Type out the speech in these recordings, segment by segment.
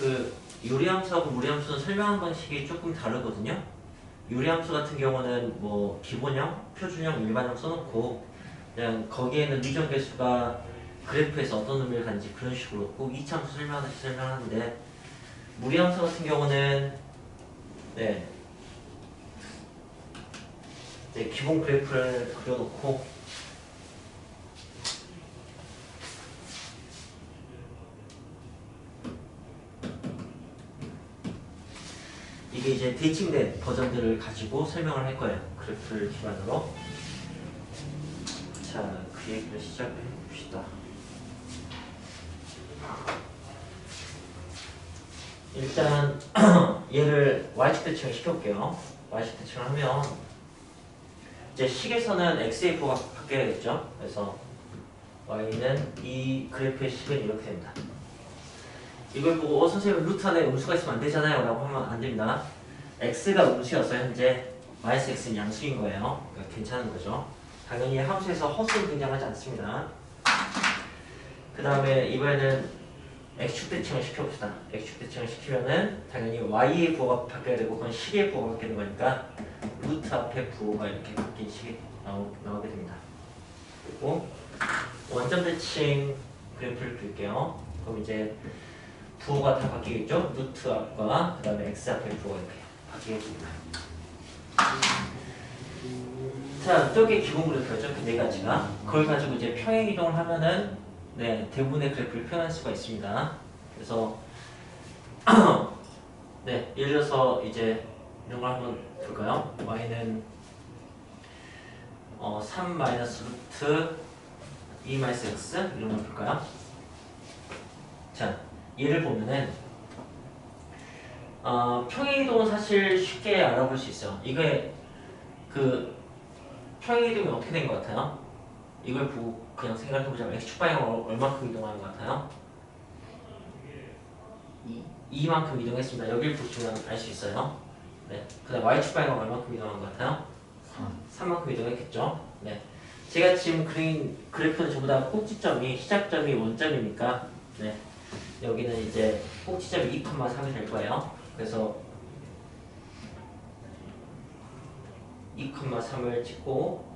그 요리함수하고 무리함수는 설명한 방식이 조금 다르거든요. 요리함수 같은 경우는 뭐 기본형, 표준형, 일반형 써놓고 그냥 거기에는 누적 개수가 그래프에서 어떤 의미를 갖는지 그런 식으로 꼭 이차함수 설명하듯이 설명하는데, 무리함수 같은 경우는 네, 이제 기본 그래프를 그려놓고 이게 이제 대칭된 버전들을 가지고 설명을 할 거예요. 그래프를 기반으로. 자, 그 얘기를 시작해 봅시다. 일단 얘를 y축 대칭을 시켜볼게요. y축 대칭을 하면 이제 식에서는 x의 부호가 바뀌어야겠죠. 그래서 y는 이 그래프의 식은 이렇게 됩니다. 이걸 보고 선생님 루트 안에 음수가 있으면 안 되잖아요 라고 하면 안 됩니다. x가 음수였어요. 현재 마이너스 x는 양수인 거예요. 그러니까 괜찮은 거죠. 당연히 함수에서 허수는 등장하지 않습니다. 그 다음에 이번에는 x축 대칭을 시켜봅시다. x축 대칭을 시키면은 당연히 y의 부호가 바뀌어야 되고 그건 식의 부호가 바뀌는 거니까 루트 앞에 부호가 이렇게 바뀐 식이 나오게 됩니다. 그리고 원점 대칭 그래프를 그릴게요. 그럼 이제 부호가 다 바뀌겠죠? 루트 앞과 그 다음에 x 앞에 부호가 이렇게 바뀌게 됩니다. 자, 저게 기본 그래프였죠? 그 네 가지가. 그걸 가지고 이제 평행 이동을 하면은 네, 대부분의 그래프를 표현할 수가 있습니다. 그래서 네, 예를 들어서 이제 이런 걸 한번 볼까요? y는 3 마이너스 루트 2 마이너스 x 이런 걸 볼까요? 자, 얘를 보면은 평행 이동은 사실 쉽게 알아볼 수 있어요. 이게 그 평행 이동이 어떻게 된 것 같아요? 이걸 보고 그냥 생각해보자면 x축 방향으로 얼마큼 이동하는 것 같아요? 2만큼 이동했습니다. 여기를 보시면 알 수 있어요. 네. 그 다음 y축 방향으로 얼마큼 이동한 것 같아요? 3만큼 이동했겠죠. 네. 제가 지금 그린 그래프는 전부 다 꼭지점이 시작점이 원점이니까 네. 여기는 이제 꼭지점이 2,3이 될 거예요. 그래서 2,3을 찍고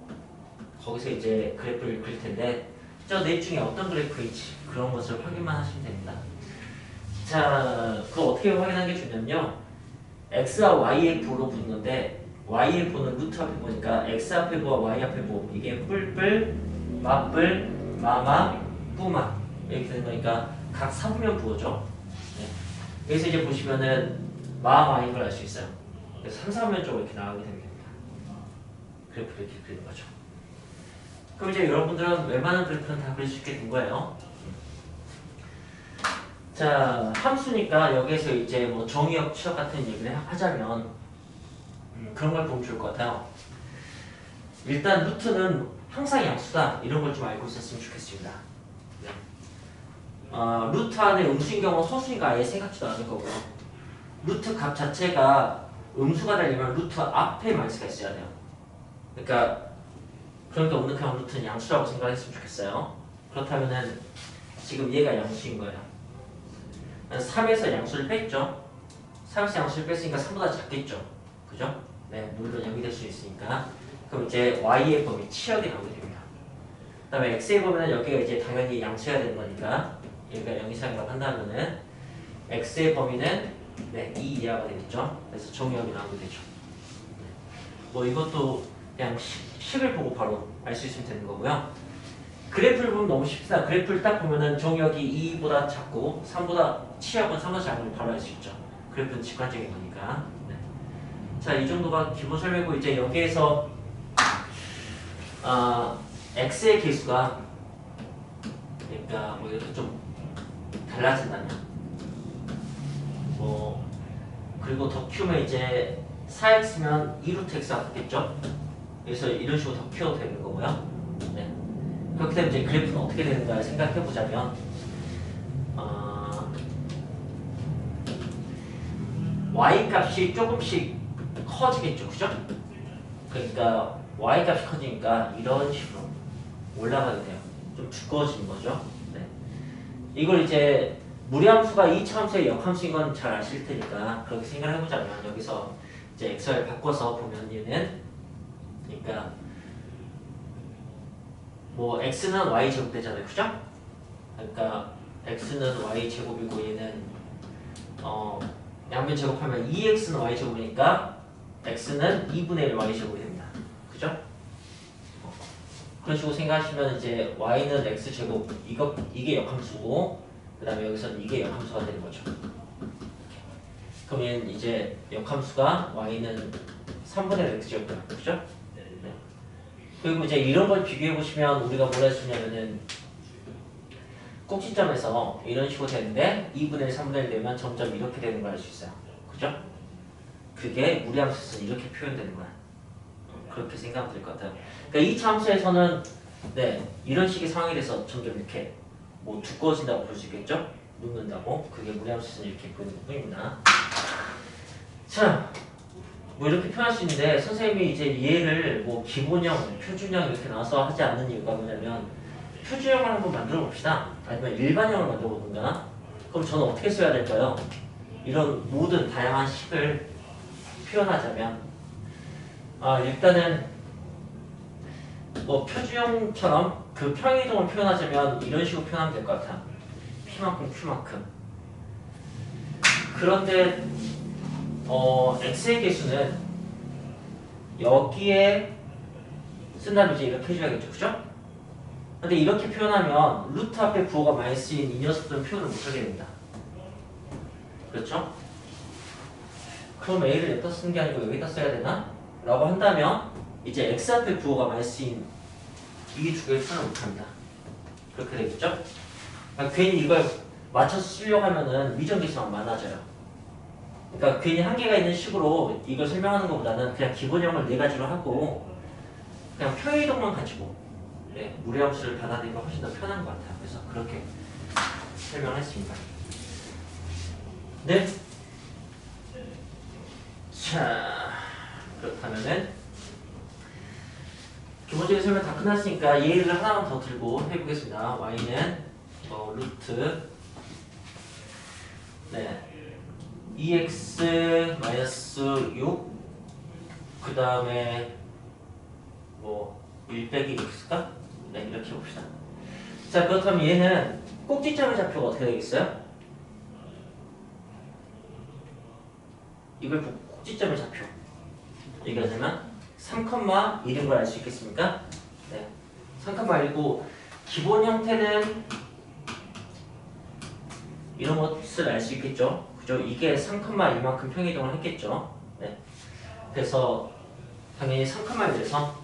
거기서 이제 그래프를 그릴 텐데 저 넷 중에 어떤 그래프인지 그런 것을 확인만 하시면 됩니다. 자, 그거 어떻게 확인하는 게 중요하냐면요. x와 y의 부호로 붙는데 y의 부호는 루트 앞에 보니까 x 앞에 부호와 y 앞에 부호 이게 뿔뿔, 맞뿔, 마마, 뿌마 이렇게 되는 거니까 각 3분면 부호죠. 네. 여기서 이제 보시면은 마마인 걸 알 수 있어요. 그래서 3, 4분면 쪽으로 이렇게 나가게 됩니다. 그래프를 이렇게 그리는 거죠. 그럼 이제 여러분들은 웬만한 그래프는 다 그릴 수 있게 된 거예요. 자, 함수니까 여기에서 이제 뭐 정의역, 취역 같은 얘기를 하자면 그런 걸 보면 좋을 것 같아요. 일단 루트는 항상 양수다 이런 걸 좀 알고 있었으면 좋겠습니다. 네. 루트 안에 음수인 경우는 소수니까 아예 생각지도 않을 거고요. 루트 값 자체가 음수가 되려면 루트 앞에 마이너스가 있어야 돼요. 그러니까 없는 그냥 루트는 양수라고 생각했으면 좋겠어요. 그렇다면은 지금 얘가 양수인 거예요. 3에서 양수를 뺐죠. 3에서 양수를 뺐으니까 3보다 작겠죠. 그죠? 네, 물론 0이 될 수 있으니까. 그럼 이제 y의 범위 치역이 나오게 됩니다. 그 다음에 x의 범위는 여기가 이제 당연히 양수해야 되는 거니까 얘가 0 이상이라고 한다면은 x의 범위는 네, 2 이하가 되겠죠. 그래서 정의역이 나오게 되죠. 네. 뭐 이것도 그냥 식을 보고 바로 알 수 있으면 되는 거고요. 그래프를 보면 너무 쉽다. 그래프를 딱 보면은 정의역이 2보다 작고 3보다 치역은 3보다 작은 걸 바로 알 수 있죠. 그래프는 직관적인 거니까. 네. 자, 이 정도가 기본 설명이고 이제 여기에서 x의 개수가 그러니까 뭐 이렇게 좀 달라진다면 뭐 그리고 더 키우면 이제 4x면 2루트 x가 바뀌겠죠. 그래서 이런 식으로 더 키워도 되는 거고요. 네. 그렇게 되면 이제 그래프는 어떻게 되는가 생각해 보자면 y 값이 조금씩 커지겠죠, 그죠? 그러니까 y 값이 커지니까 이런 식으로 올라가게 돼요. 좀 두꺼워지는 거죠. 네. 이걸 이제 무리함수가 이차함수의 역함수인 건 잘 아실 테니까 그렇게 생각을 해보자면 여기서 이제 x를 바꿔서 보면 얘는 그러니까 뭐 x는 y 제곱 되잖아요, 그죠? 그러니까 x는 y 제곱이고 얘는 양변 제곱하면 2x는 y 제곱이니까 x는 2분의 1 y 제곱이 됩니다, 그죠? 그런 식으로 생각하시면 이제 y는 x 제곱 이게 역함수고 그 다음에 여기서는 이게 역함수가 되는 거죠. 그러면 이제 역함수가 y는 3분의 1 x 제곱 됩니다, 그죠? 네. 그리고 이제 이런 걸 비교해 보시면 우리가 뭘 할 수 있냐면은 꼭지점에서 이런 식으로 되는데 2분의 1, 3분의 1 되면 점점 이렇게 되는 걸 알 수 있어요, 그죠? 그게 무리함수에서는 이렇게 표현되는 거야. 그렇게 생각하면 될 것 같아요. 그러니까 2차 함수에서는 네, 이런 식의 상황이 돼서 점점 이렇게 뭐 두꺼워진다고 볼 수 있겠죠? 눕는다고. 그게 무리함수에서는 이렇게 보이는 부분입니다. 자, 뭐 이렇게 표현할 수 있는데 선생님이 이제 얘를 뭐 기본형, 표준형 이렇게 나와서 하지 않는 이유가 뭐냐면 표준형을 한번 만들어 봅시다. 아니면 일반형을 만들어 보든가. 그럼 저는 어떻게 써야 될까요? 이런 모든 다양한 식을 표현하자면 일단은 뭐 표준형처럼 그 평행이동을 표현하자면 이런 식으로 표현하면 될 것 같아. P만큼 Q만큼. 그런데 x의 개수는 여기에 쓴다면 이제 이렇게 해줘야겠죠, 그죠? 근데 이렇게 표현하면 루트 앞에 부호가 마이너스인 이 녀석들은 표현을 못하게 됩니다. 그렇죠? 그럼 a를 여기다 쓰는 게 아니고 여기다 써야 되나? 라고 한다면 이제 x 앞에 부호가 마이너스인 이 두 개를 표현을 못합니다. 그렇게 되겠죠? 그러니까 괜히 이걸 맞춰서 쓰려고 하면은 미정계수만 많아져요. 그러니까 괜히 한계가 있는 식으로 이걸 설명하는 것보다는 그냥 기본형을 네 가지로 하고 그냥 평행이동만 가지고 무리함수를 받아들이면 훨씬 더 편한 것 같아요. 그래서 그렇게 설명을 했습니다. 네. 자, 그렇다면은 기본적인 설명 다 끝났으니까 예를 하나만 더 들고 해보겠습니다. y는 루트 2x-6 그 다음에 뭐 1 빼기 x가? 네, 이렇게 해봅시다. 자, 그렇다면 얘는 꼭지점의 좌표가 어떻게 되겠어요? 이걸 보고 꼭지점의 좌표 얘기하자면 3,1인 걸 알 수 있겠습니까? 네, 3,1이고 기본 형태는 이런 것을 알 수 있겠죠? 그죠? 이게 3,1만큼 평이동을 했겠죠? 네, 그래서 당연히 3,1에서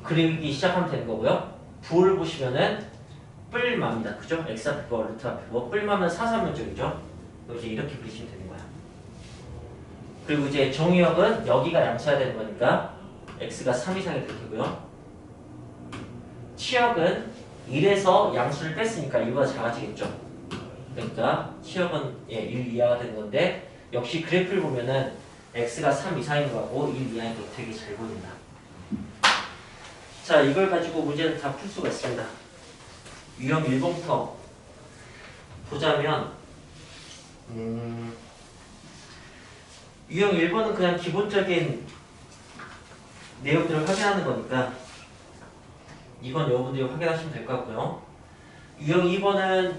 그리기 시작하면 되는 거고요. 부호를 보시면은 뿔마입니다. 그죠? x 앞에 거, 루트 앞에 거. 뿔마면 사삼면적이죠. 이제 이렇게 그리시면 되는 거야. 그리고 이제 정의역은 여기가 양수해야 되는 거니까 x가 3 이상이 될 테고요. 치역은 1에서 양수를 뺐으니까 1보다 작아지겠죠. 그러니까 치역은 1 이하가 되는 건데 역시 그래프를 보면은 x가 3 이상인 거하고 1 이하인 거 되게 잘 보입니다. 자, 이걸 가지고 문제를 다 풀 수가 있습니다. 유형 1번부터 보자면 유형 1번은 그냥 기본적인 내용들을 확인하는 거니까 이건 여러분들이 확인하시면 될 것 같고요. 유형 2번은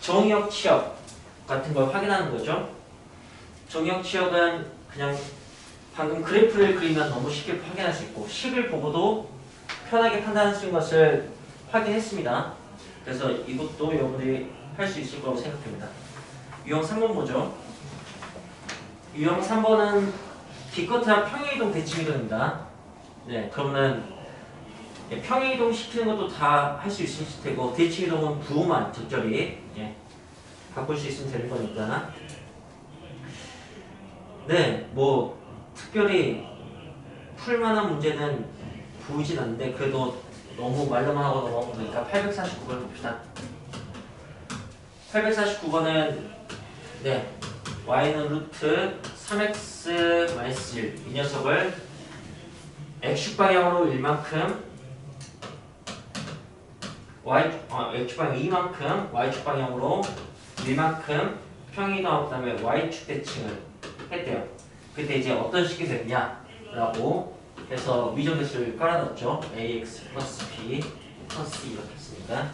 정의역 치역 같은 걸 확인하는 거죠. 정의역 치역은 그냥 방금 그래프를 그리면 너무 쉽게 확인할 수 있고 식을 보고도 편하게 판단할 수 있는 것을 확인했습니다. 그래서 이것도 여러분들이 할 수 있을 거라고 생각됩니다. 유형 3번 보죠. 유형 3번은 기껏해야 평행이동 대칭이동입니다. 네, 그러면 평행이동 시키는 것도 다 할 수 있을 테고 대칭이동은 부호만 적절히 바꿀 수 있으면 되는 거니까 네, 뭐 특별히 풀만한 문제는 보이진 않는데 그래도 너무 말로만 하고 넘어가면 되니까 849번 봅시다. 849번은 y는 루트 3x-1 이 녀석을 x축 방향으로 1만큼 x축 방향 2만큼 y축 방향으로 1만큼 평이동하고 그 다음에 y축 대칭을 했대요. 그때 이제 어떤 식이 됐냐라고 해서 미정계수를 깔아놨죠. ax 플러스 b 플러스 c 이렇게 했으니까.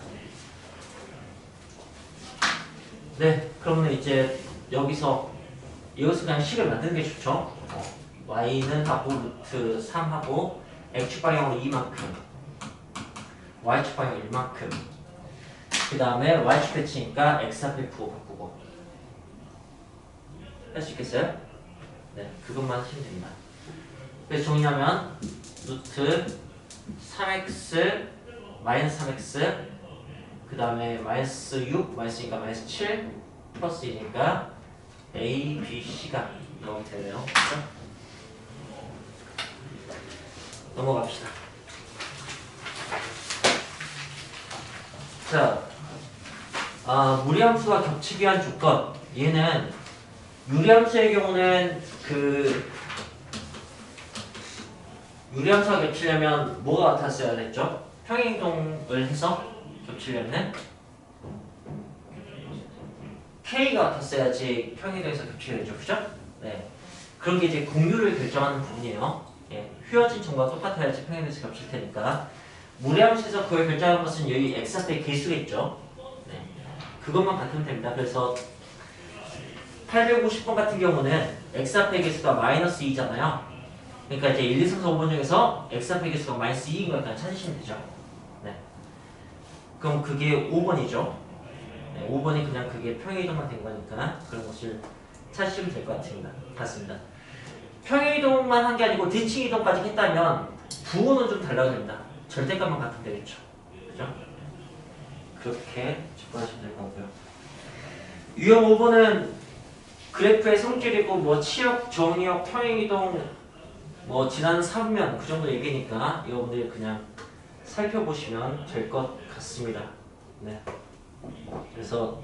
네, 그러면 이제 여기서 그냥 식을 만드는 게 좋죠. y는 하고 루트 3하고 x축 방향으로 2만큼 y축 방향 1만큼 그 다음에 y축 대칭이니까 x 앞에 부호 바꾸고 할 수 있겠어요? 네, 그것만 하시면 됩니다. 그래서 정리하면 루트 3x 마이너스 3x 그 다음에 마이너스 6 마이너스니까 마이너스 7 플러스 2니까 a, b, c가 이렇게 되네요. 그렇죠? 넘어갑시다. 자, 무리함수가 겹치기 위한 조건. 얘는 유리함수의 경우는 유리함수가 겹치려면 뭐가 같았어야 됐죠? 평행이동을 해서 겹치려면 K가 같았어야지 평행이동에서 겹치게 되죠. 그죠? 네. 그런 게 이제 공유를 결정하는 부분이에요. 예. 휘어진 점과 똑같아야지 평행이동에서 겹칠 테니까. 무리함수에서 그걸 결정하는 것은 여기 x 앞에 개수겠죠. 네. 그것만 같으면 됩니다. 그래서 850번 같은 경우는 x 앞의 개수가 마이너스 2잖아요. 그러니까 이제 1, 2, 3, 4, 5번 중에서 x 앞의 개수가 마이너스 2인 걸 그냥 찾으시면 되죠. 네. 그럼 그게 5번이죠. 네, 5번이 그냥 그게 평행이동만 된 거니까 그런 것을 찾으시면 될 것 같습니다. 평행이동만 한 게 아니고 대칭이동까지 했다면 부호는 좀 달라도 됩니다. 절대값만 같으면 되겠죠. 그죠? 그렇게 접근하시면 될 것 같고요. 유형 5번은 그래프의 성질이고 뭐 치역, 정의역, 평행이동 뭐 지난 3면 그 정도 얘기니까 여러분들 그냥 살펴보시면 될 것 같습니다. 네. 그래서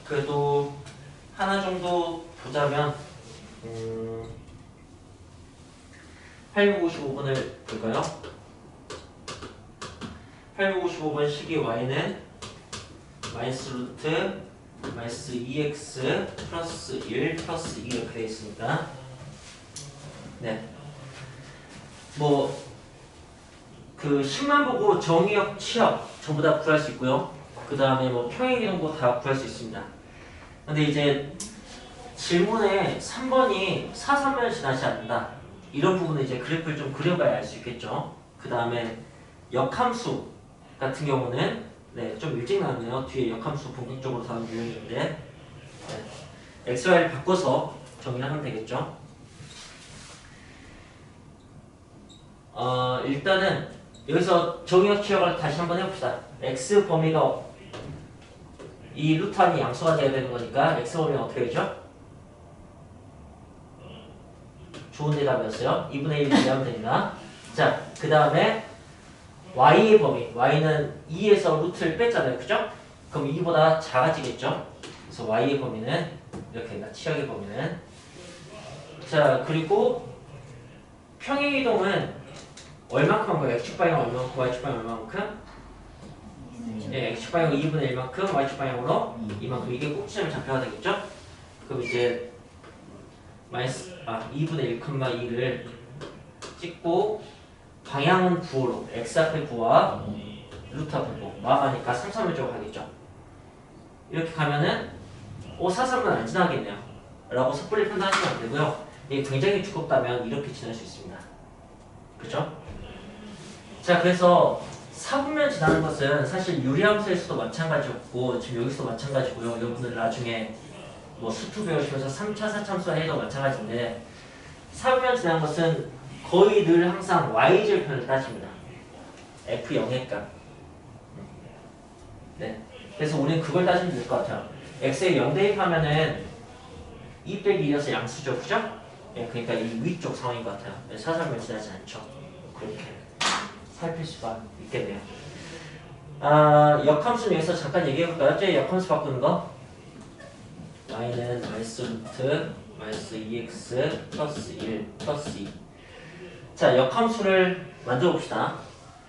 그래도 하나 정도 보자면 855번을 볼까요? 855번 식이 y는 마이너스 루트 마이너스 2x 플러스 1 플러스 2 이렇게 되어 있습니다. 네. 뭐 그 식만 보고 정의역, 치역 전부 다 구할 수 있고요. 그 다음에 뭐 평행이동도 다 구할 수 있습니다. 근데 이제 질문에 3번이 사선면을 지나지 않는다. 이런 부분은 이제 그래프를 좀 그려봐야 알 수 있겠죠. 그 다음에 역함수 같은 경우는 네, 좀 일찍 나왔네요. 뒤에 역함수 본격적으로 다룬 유형인데 네, x, y를 바꿔서 정리를 하면 되겠죠. 일단은 여기서 정의역 치역을 다시 한번 해봅시다. x 범위가 이 루트 안이 양수가 돼야 되는 거니까 x 범위가 어떻게 되죠? 좋은 대답이었어요. 2분의 1 이해하면 됩니다. 자, 그 다음에 y의 범위, y는 2에서 루트를 뺐잖아요. 그죠? 그럼 2보다 작아지겠죠? 그래서 y의 범위는 이렇게 됩니다. 치역의 범위는. 자, 그리고 평행이동은 얼만큼 한 거예요? x축 방향 얼만큼, y축 방향 얼만큼? 네, x축 방향 2분의 1만큼, y축 방향으로 2만큼. 이게 꼭지점이 잡혀야 되겠죠? 그럼 이제 마이너스 2분의 1,2를 찍고 방향은 부호로 x 앞에 부호와 루트 앞에 부호 마감하니까 3, 3을 쪽으로 가겠죠. 이렇게 가면은 4, 3은 안 지나겠네요 라고 섣불리 판단하시면 안 되고요. 이게 굉장히 두껍다면 이렇게 지날 수 있습니다. 그죠? 자, 그래서 4분면 지나는 것은 사실 유리함수에서도 마찬가지였고 지금 여기서도 마찬가지고요. 여러분들 나중에 뭐 수투 배우시면서 3차, 4차 함수 해도 마찬가지인데 4분면 지나는 것은 거의 늘 항상 y절편을 따집니다. f0의 값. 네. 그래서 우리는 그걸 따지면 될 것 같아요. x에 0 대입하면은 2 빼기 2여서 양수죠. 그죠? 네, 그러니까 이 위쪽 상황인 것 같아요. 사선면 지나지 않죠. 그렇게 살필 수가 있겠네요. 역함수는 여기서 잠깐 얘기해볼까요? 제 역함수 바꾸는 거. y는 마이너스 루트 마이너스 2x 플러스 1 플러스 2. 자, 역함수를 만들어 봅시다.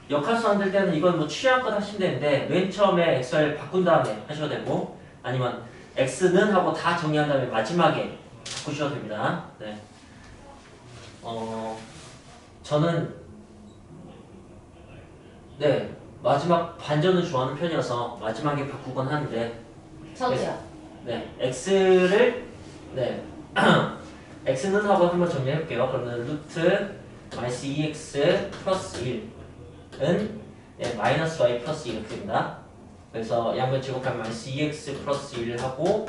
역함수 만들 때는 이건 뭐 취향껏 하시면 되는데 맨 처음에 x를 바꾼 다음에 하셔도 되고 아니면 x는 하고 다 정리한 다음에 마지막에 바꾸셔도 됩니다. 네. 저는 네 마지막 반전을 좋아하는 편이어서 마지막에 바꾸곤 하는데 저도요. 네 x를 네 x는 하고 한번 정리해볼게요. 그러면 루트 마이너스 2x 플러스 1은 네, 마이너스 y 플러스 1 이렇게 됩니다. 그래서 양변 제곱하면 마이너스 2x 플러스 1 하고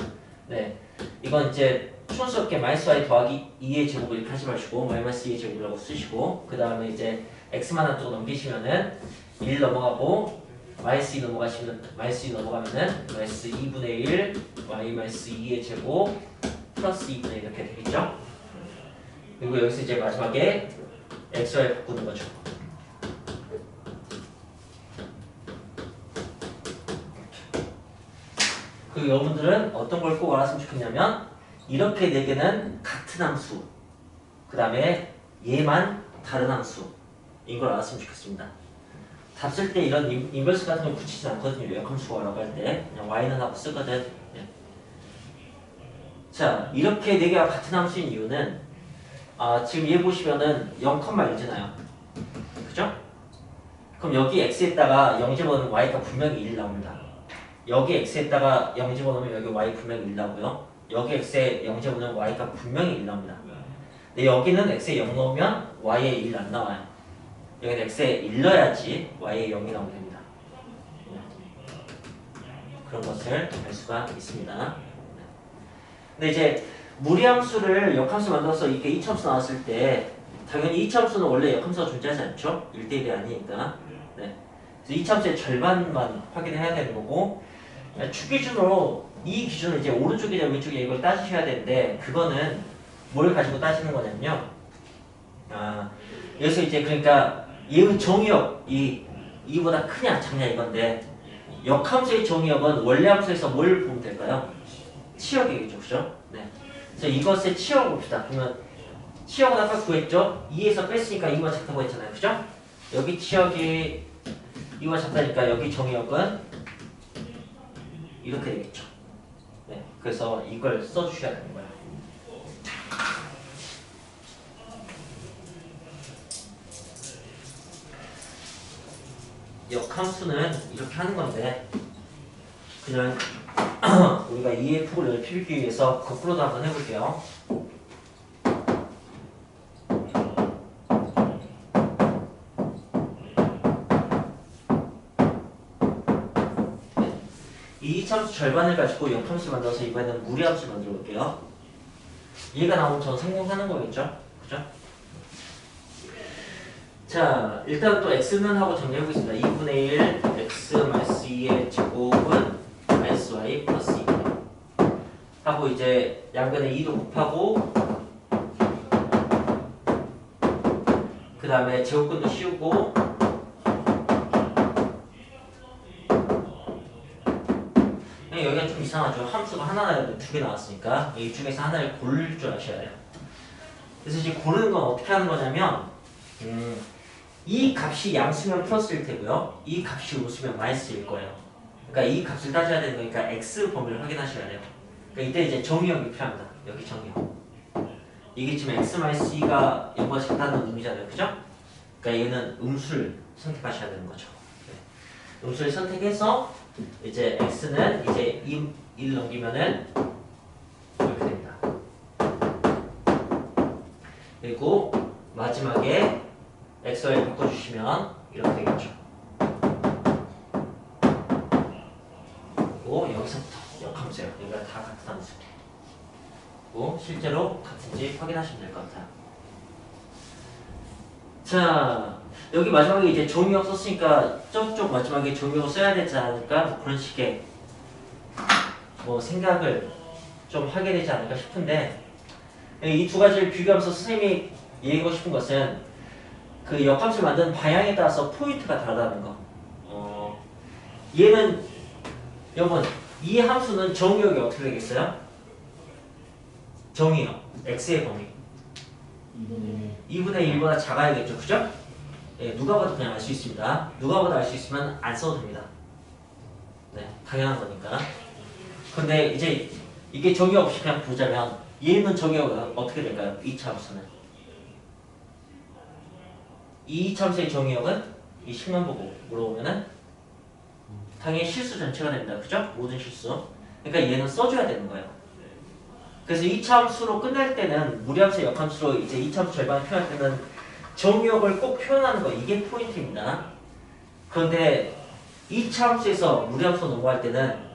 네 이건 이제 촌스럽게 마이너스 y 더하기 2의 제곱을 이렇게 하지 마시고 마이너스 2의 제곱이라고 쓰시고 그 다음에 이제 x만 한쪽 넘기시면은 1 넘어가고 마이너스 2 넘어가시면 마이너스 2 넘어가면은 마이너스 2분의 1 y 마이너스 2의 제곱 플러스 2분의 1 이렇게 되겠죠. 그리고 여기서 이제 마지막에 xy 바꾸는 거죠. 그리고 여러분들은 어떤 걸 꼭 알았으면 좋겠냐면 이렇게 네 개는 같은 함수 그 다음에 얘만 다른 함수 이걸 알았으면 좋겠습니다. 답 쓸 때 이런 인버스 같은 걸 붙이지 않거든요. 역함수 구하라고 할 때 그냥 y는 하고 쓰거든. 네. 자 이렇게 네 개가 같은 함수인 이유는 지금 얘 보시면은 0,1잖아요. 그죠? 그럼 여기 x에다가 0 집어넣으면 y가 분명히 1 나옵니다. 여기 x에다가 0 집어넣으면 여기 y 분명히 1 나오고요. 여기 x에 0 집어넣으면 y가 분명히 1 나옵니다. 근데 여기는 x에 0 넣으면 y에 1 안 나와요. 여기는 x에 1 넣어야지 y에 0이 나오면 됩니다. 그런 것을 알 수가 있습니다. 근데 이제 무리함수를 역함수 만들어서 이렇게 이차함수 나왔을 때 당연히 이차함수는 원래 역함수가 존재하지 않죠? 1대1이 아니니까. 네. 그래서 이차함수의 절반만 확인해야 되는 거고 주 기준으로 이 기준은 이제 오른쪽이냐 왼쪽이냐 이걸 따지셔야 되는데 그거는 뭘 가지고 따지는 거냐면요. 여기서 이제 그러니까 얘의 정의역이 이보다 크냐 작냐 이건데 역함수의 정의역은 원래 함수에서 뭘 보면 될까요? 치역이겠죠, 그죠? 네. 그래서 이것의 치역을 봅시다. 그러면 치역은 아까 구했죠? 2에서 뺐으니까 2가 작다고 했잖아요, 그죠? 여기 치역이 2가 작다니까 여기 정의역은 이렇게 되겠죠. 네. 그래서 이걸 써주셔야 되는 거예요. 역함수는 이렇게 하는 건데 그냥 우리가 이해의 폭을 넓히기 위해서 거꾸로도 한번 해볼게요. 이 이차함수 절반을 가지고 역함수 만들어서 이번에는 무리함수 만들어 볼게요. 얘가 나오면 전 성공하는 거겠죠? 그죠? 자, 일단 또 x는 하고 정리해보겠습니다. 2분의 1 x 마이너스 2의 제곱은 마이너스 y 플러스 2 하고 이제 양변에 2도 곱하고 그 다음에 제곱근도 씌우고 여기가 좀 이상하죠. 함수가 하나 나왔는데 두 개 나왔으니까 이 중에서 하나를 고를 줄 아셔야 돼요. 그래서 이제 고르는 건 어떻게 하는 거냐면 이 값이 양수면 플러스일 테고요. 이 값이 우수면 마이너스일 거예요. 그러니까 이 값을 따져야 되는 거니까 x 범위를 확인하셔야 돼요. 그러니까 이때 이제 정의역이 필요합니다. 여기 정의역. 이게 지금 x-2가 0보다 작다는 의미잖아요. 그죠? 그러니까 얘는 음수를 선택하셔야 되는 거죠. 네. 음수를 선택해서 이제 x는 이제 1 넘기면은 이렇게 됩니다. 그리고 마지막에 x를 바꿔주시면 이렇게 되겠죠. 그리고 여기서부터 역함수예요. 여기가 다 같은 함수. 그리고 실제로 같은지 확인하시면 될 것 같아요. 자, 여기 마지막에 이제 정의역 썼으니까 저쪽 마지막에 정의역 써야 되지 않을까? 뭐 그런 식의 뭐 생각을 좀 하게 되지 않을까 싶은데 이 두 가지를 비교하면서 선생님이 얘기하고 싶은 것은 그 역함수를 만드는 방향에 따라서 포인트가 다르다는 거. 얘는 여러분 이 함수는 정의역이 어떻게 되겠어요? 정의역 x의 범위 2분의 1보다 작아야겠죠, 그죠? 예, 누가 봐도 그냥 알 수 있습니다. 누가 봐도 알 수 있으면 안 써도 됩니다. 네, 당연한 거니까. 근데 이제 이게 정의 없이 그냥 보자면 얘는 정의가 어떻게 될까요? 이 참수는. 이 참수의 정의역은 이 식만 보고 물어보면은 당연히 실수 전체가 됩니다. 그죠? 모든 실수. 그러니까 얘는 써줘야 되는 거예요. 그래서 이 참수로 끝날 때는 무리함수 역함수로 이제 이 참수 절반을 표현할 때는 정의역을 꼭 표현하는 거 이게 포인트입니다. 그런데 이 참수에서 무리함수 넘어갈 때는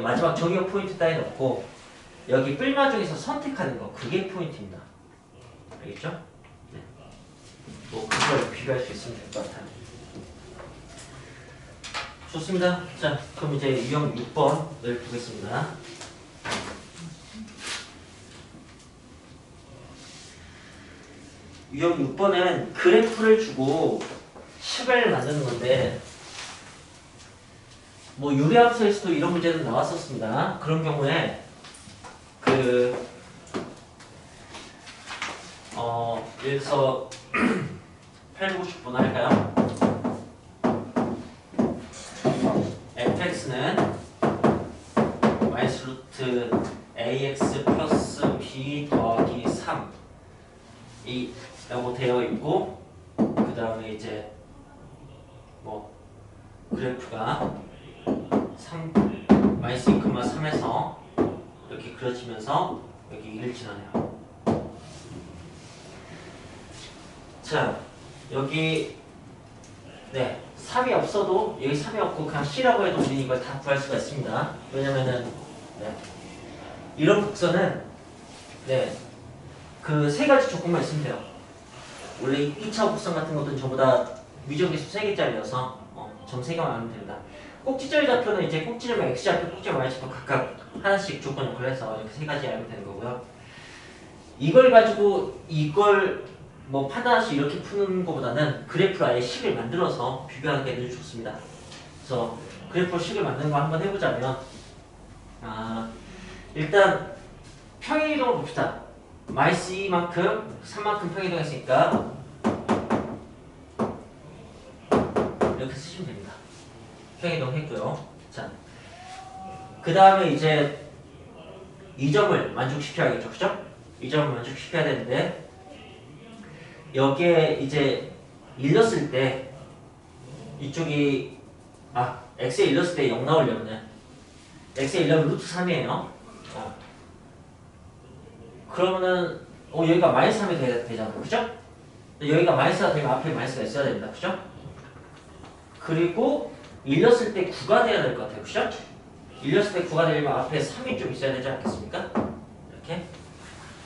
마지막 정의역 포인트 따위 넣고 여기 뿔마 중에서 선택하는 거 그게 포인트입니다. 알겠죠? 네. 뭐 그걸 비교할 수 있으면 될 것 같아요. 좋습니다. 자, 그럼 이제 유형 6번을 보겠습니다. 유형 6번은 그래프를 주고 식을 만드는 건데 뭐 유리함수에서도 이런 문제는 나왔었습니다. 그런 경우에 예를 들어서 890번 할까요? fx는 마이너스 루트 ax 플러스 b 더하기 3이 라고 되어 있고 그 다음에 이제 뭐 그래프가 3 마이너스 2,3에서 이렇게 그려지면서 여기 1을 지나네요. 자, 여기 네 3이 없어도 여기 3이 없고 그냥 C라고 해도 우리는 이걸 다 구할 수가 있습니다. 왜냐면은 네, 이런 곡선은 네, 그 세 가지 조건만 있으면 돼요. 원래 2차 곡선 같은 것들은 전부 다 미적계수 3개짜리여서 점 3개만 하면 됩니다. 꼭지점의 좌표는 이제 꼭지점의 x좌표, 꼭지점의 y좌표 각각 하나씩 조건 역할을 해서 이렇게 세 가지 알면 되는 거고요. 이걸 가지고 이걸 뭐 판단할 이렇게 푸는 것보다는 그래프로 아예 식을 만들어서 비교하는 게 늘 좋습니다. 그래서 그래프로 식을 만드는 거 한번 해보자면 일단 평행이동을 봅시다. 마이너스 2만큼 3만큼 평행이동했으니까 이렇게 쓰시면 됩니다. 평행이동 했고요. 자, 그 다음에 이제 이 점을 만족시켜야겠죠, 그죠? 이 점을 만족시켜야 되는데 여기에 이제 일렀을 때 이쪽이 x에 일렀을 때 0 나오려면 x에 일러면 루트 3이에요. 그러면은 여기가 마이너스 3이 되잖아요, 그죠? 여기가 마이너스가 되면 앞에 마이너스가 있어야 됩니다, 그죠? 그리고 일렀을 때 9가 돼야 될 것 같아요, 그죠? 일렀을 때 9가 되려면 앞에 3이 좀 있어야 되지 않겠습니까? 이렇게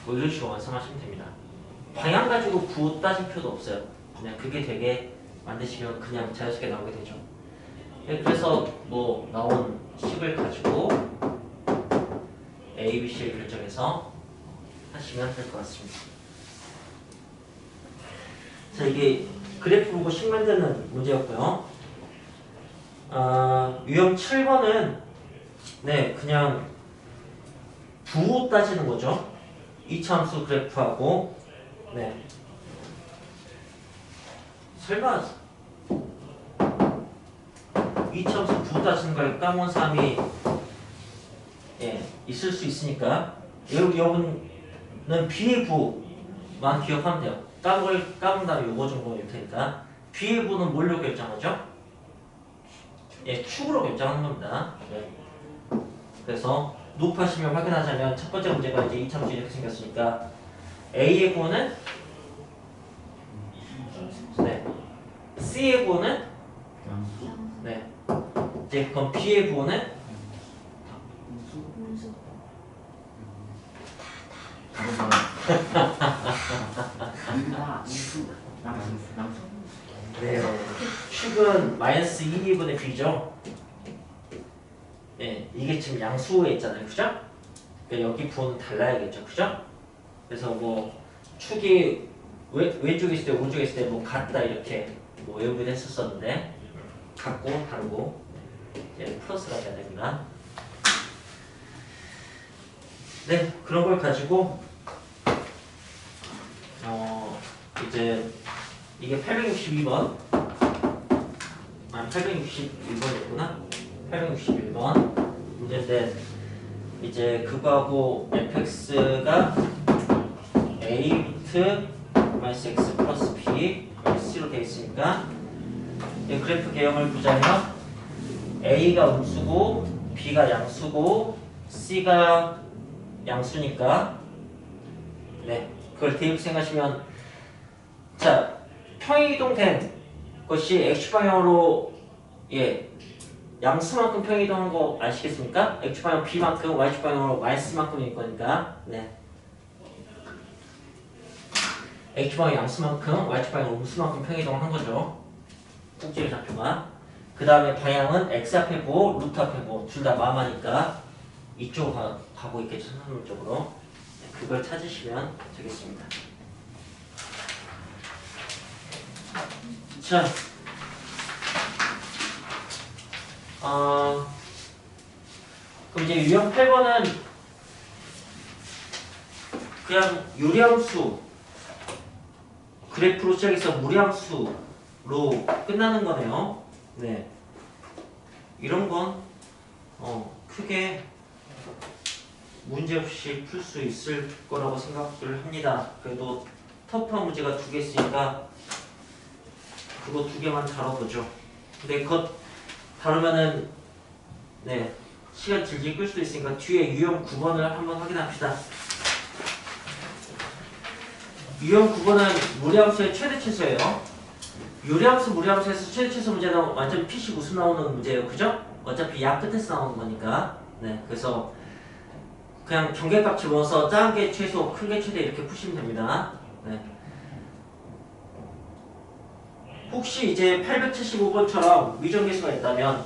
뭐 이런 식으로 완성하시면 됩니다. 방향 가지고 9 따질 필요도 없어요. 그냥 그게 되게 만드시면 그냥 자연스럽게 나오게 되죠. 그래서 뭐 나온 식을 가지고 A, B, C를 결정해서 하시면 될 것 같습니다. 자, 이게 그래프 보고 식 만드는 문제였고요. 유형 7번은 네 그냥 부호 따지는 거죠. 이차함수 그래프하고 네 설마 이차함수 부호 따지는 걸 까먹은 사람이 있을 수 있으니까 여러분은 B의 부만 기억하면 돼요. 까먹은 다음에 요거 정도 일 테니까 B의 부는 뭘로 결정하죠? 축으로 결정하는 겁니다. 네. 그래서 높아시면 확인하자면 첫 번째 문제가 이제 이차함수 이렇게 생겼으니까 A의 부호는 네. C의 부호는 네. 이제 그럼 B의 부호는 네. 축은 마이너스 2분의 b죠. 네, 이게 지금 양수에 있잖아요, 그죠? 그러니까 여기 부호는 달라야겠죠, 그죠? 그래서 뭐 축이 왼쪽에 있을 때, 오른쪽에 있을 때 뭐 같다 이렇게 뭐 외우기도 했었었는데 같고 다르고 이제 플러스가 돼야 됩니다. 네, 그런 걸 가지고 이제 이게 862번. 아, 861번이었구나. 861번 문제인데 이제 그거하고 fx가 a 루트 마이너스 x 플러스 b c로 되어 있으니까 이 그래프 개형을 보자면 a가 음수고 b가 양수고 c가 양수니까 네 그걸 대입 생각하시면 자 평이동된 것이 x방향으로 예 양수만큼 평이동한 거 아시겠습니까? x방향 b만큼 y방향으로 마이너스만큼일 거니까 네 x방향 양수만큼 y방향 음수만큼 평이동한 거죠. 꼭지의 좌표가. 그 다음에 방향은 x 앞에 보고 루트 앞에 보고 둘 다 마마니까 이쪽으로 가고 있겠죠. 선생님쪽으로. 네, 그걸 찾으시면 되겠습니다. 자, 그럼 이제 유형 8번은 그냥 요리함수 그래프로 시작해서 무리함수로 끝나는 거네요. 네, 이런 건 크게 문제없이 풀 수 있을 거라고 생각을 합니다. 그래도 터프한 문제가 2개 있으니까 그거 2개만 다뤄보죠. 근데 그것 다루면은 네 시간 질질 끌 수도 있으니까 뒤에 유형 9번을 한번 확인합시다. 유형 9번은 무리함수의 최대 최소예요. 요리함수 무리함수에서 최대 최소 문제는 완전 피식 웃음 나오는 문제예요. 그죠? 어차피 약 끝에서 나오는 거니까. 네, 그래서 그냥 경계값 집어넣어서 작은 게 최소, 큰 게 최대 이렇게 푸시면 됩니다. 네. 혹시 이제 875번처럼 위정계수가 있다면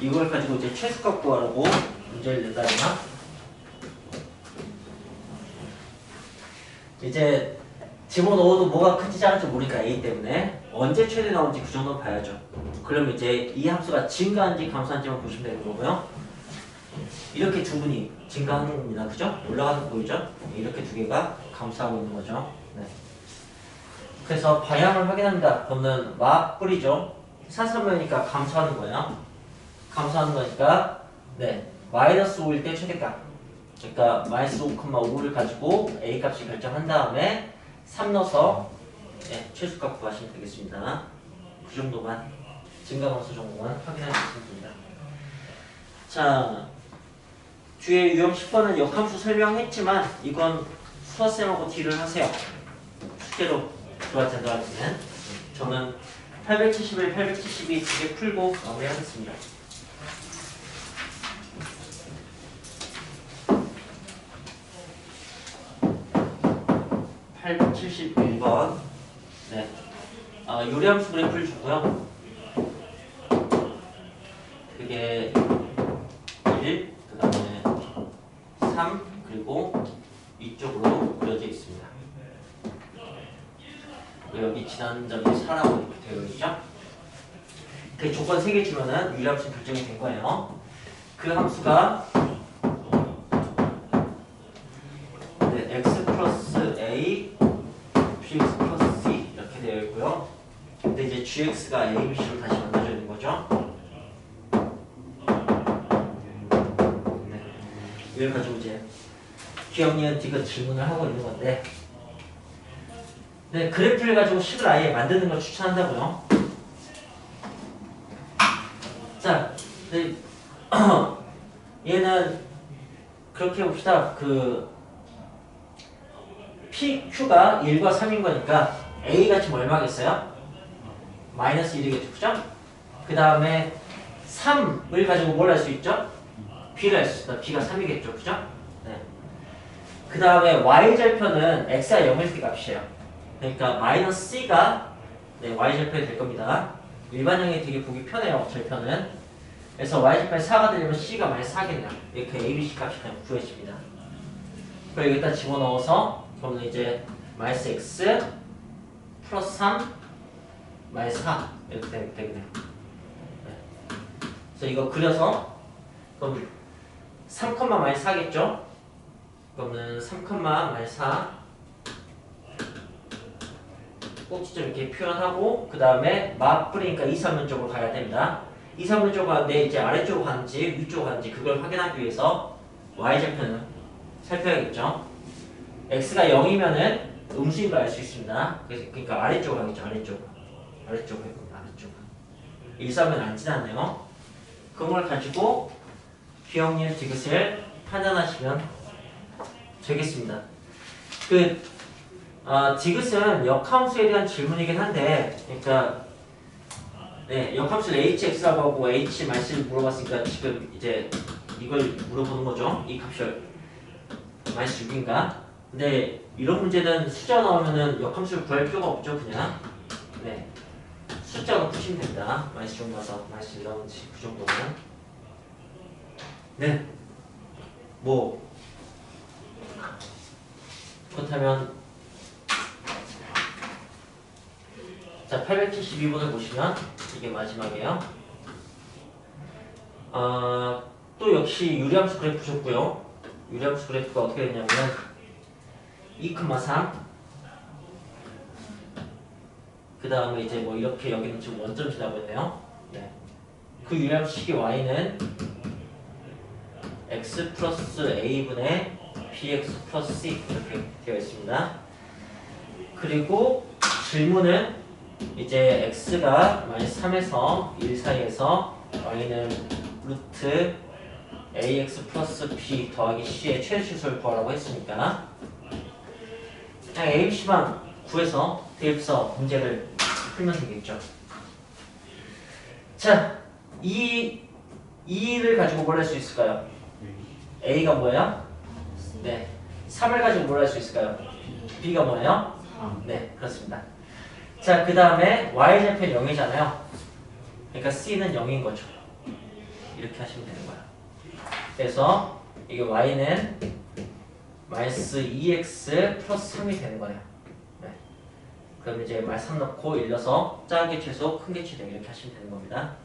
이걸 가지고 이제 최소값 구하라고 문제를 낸다면 이제 집어넣어도 뭐가 큰지 작은지 모르니까 A 때문에 언제 최대 나오는지 그 정도는 봐야죠. 그럼 이제 이 함수가 증가한지 감소한지만 보시면 되는 거고요. 이렇게 두 분이 증가하는 겁니다. 그죠? 올라가는 거 보이죠? 이렇게 두 개가 감소하고 있는 거죠. 네. 그래서 방향을 확인합니다. 그러면 맞뿌리죠. 사선면이니까 감소하는 거예요. 감소하는 거니까 네 마이너스 5일 때 최대값 그러니까 마이너스 5,5를 가지고 A 값을 결정한 다음에 3 넣어서 네, 최소값 구하시면 되겠습니다. 그 정도만 증가 감소 정도만 확인하시면 됩니다. 자 뒤에 유형 10번은 역함수 설명했지만 이건 수아쌤하고 딜을 하세요. 숙제로 들어왔지 않는 저는 871, 872 두 개 풀고 마무리하겠습니다. 871번 네. 요리함수 그래프를 주고요. 그게 1, 그 다음에 3, 그리고 이쪽으로 그려져 있습니다. 여기 지난 점이 4라고 이렇게 되어 있죠. 그 조건 3개 주면은 유리함수 결정이 된 거예요. 그 함수가 네, x 플러스 a, bx 플러스 c 이렇게 되어 있고요. 근데 이제 gx가 a, b, c로 다시 만들어져 있는 거죠. 네. 이걸 가지고 이제 기억니한테 질문을 하고 있는 건데, 네, 그래프를 가지고 식을 아예 만드는 걸 추천한다고요. 자, 네, 얘는 그렇게 해봅시다. PQ가 1과 3인 거니까 A가 지금 얼마겠어요? 마이너스 1이겠죠. 그죠? 그 다음에 3을 가지고 뭘 할 수 있죠? B를 할 수 있다. B가 3이겠죠. 그죠? 네. 그 다음에 Y절편은 X가 0일 때 값이에요. 그러니까 마이너스 C가 네, Y절편이 될 겁니다. 일반형이 되게 보기 편해요. 절편은. 그래서 Y절편이 4가 되려면 C가 마이너스 4겠네요. 이렇게 ABC 값이 그냥 구해집니다. 그리고 여기다 집어넣어서 그러면 이제 마이너스 X 플러스 3 마이너스 4 이렇게 되겠네요. 네. 그래서 이거 그려서 그럼 3, 마이너스 4겠죠? 그러면 3, 마이너스 4 꼭지점 이렇게 표현하고 그 다음에 맞뿌리니까 2, 3면 쪽으로 가야 됩니다. 2, 3면 쪽으로 가는데 이제 아래쪽으로 가는지 위쪽으로 가는지 그걸 확인하기 위해서 y좌표는 살펴야겠죠. x가 0이면은 음수인 걸 알 수 있습니다. 그러니까 아래쪽으로 가겠죠. 아래쪽으로 해봅니다. 아래쪽으로 1, 3은 안 지났네요. 그걸 가지고 기억력 디귿을 판단하시면 되겠습니다. 디귿은 역함수에 대한 질문이긴 한데, 그러니까 네, 역함수를 hx라고 하고 h 마이너스를 물어봤으니까 지금 이제 이걸 물어보는 거죠. 이 값이 마이너스 6인가? 근데 이런 문제는 숫자 나오면은 역함수를 구할 필요가 없죠, 그냥. 네, 숫자로 푸시면 됩니다. 마이너스 6 나와서 마이너스 1 나오는지 그 정도는. 네, 뭐 그렇다면 자 872번을 보시면 이게 마지막이에요. 또 역시 유리함수 그래프 보셨고요. 유리함수 그래프가 어떻게 되냐면 2,3 그 다음에 이제 뭐 이렇게 여기는 지금 원점 지나고 있네요. 네. 그 유리함수식의 y는 x 플러스 a분의 bx 플러스 c 이렇게 되어 있습니다. 그리고 질문은 이제 x가 마이너스 3에서 1 사이에서 y는 루트 ax 플러스 b 더하기 c의 최대치수를 구하라고 했으니까 그냥 abc만 구해서 대입서 문제를 풀면 되겠죠. 자, 2를 가지고 뭘 할 수 있을까요? a가 뭐예요? 네, 3을 가지고 뭘 할 수 있을까요? b가 뭐예요? 네, 그렇습니다. 자, 그 다음에 y좌표 0이잖아요. 그러니까 c는 0인 거죠. 이렇게 하시면 되는 거예요. 그래서 이게 y는 마이너스 2x 플러스 3이 되는 거예요. 네. 그럼 이제 마이너스 3 넣고 일러서 작은 게 최소 큰 게 최대 이렇게 하시면 되는 겁니다.